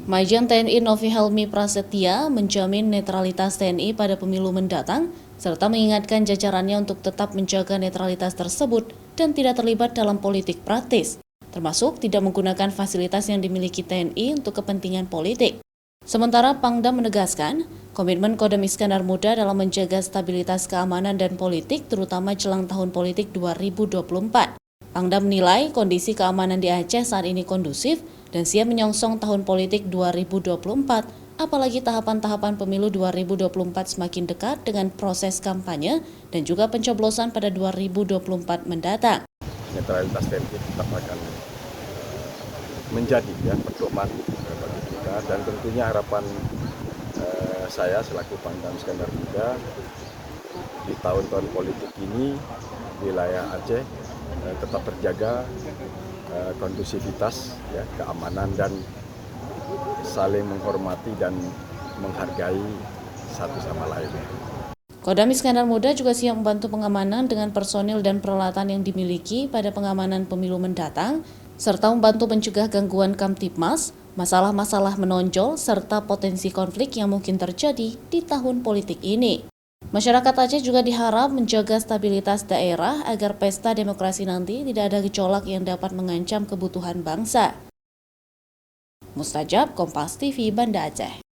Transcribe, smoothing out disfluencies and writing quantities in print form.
Majen TNI Novi Helmi Prasetya menjamin netralitas TNI pada pemilu mendatang, serta mengingatkan jajarannya untuk tetap menjaga netralitas tersebut dan tidak terlibat dalam politik praktis, termasuk tidak menggunakan fasilitas yang dimiliki TNI untuk kepentingan politik. Sementara Pangdam menegaskan, komitmen Kodam Iskandar Muda dalam menjaga stabilitas keamanan dan politik, terutama jelang tahun politik 2024. Pangdam menilai kondisi keamanan di Aceh saat ini kondusif dan siap menyongsong tahun politik 2024, apalagi tahapan-tahapan pemilu 2024 semakin dekat dengan proses kampanye dan juga pencoblosan pada 2024 mendatang. Netralitas TNI tetap akan menjadi pedoman bagi kita, dan tentunya harapan saya selaku Pangdam Iskandar Muda di tahun-tahun politik ini wilayah Aceh tetap terjaga kondusivitas, keamanan, dan saling menghormati dan menghargai satu sama lain. Kodam Iskandar Muda juga siap membantu pengamanan dengan personil dan peralatan yang dimiliki pada pengamanan pemilu mendatang, serta membantu mencegah gangguan Kamtibmas, masalah-masalah menonjol, serta potensi konflik yang mungkin terjadi di tahun politik ini. Masyarakat Aceh juga diharap menjaga stabilitas daerah agar pesta demokrasi nanti tidak ada gejolak yang dapat mengancam kebutuhan bangsa. Mustajab, Kompas TV, Banda Aceh.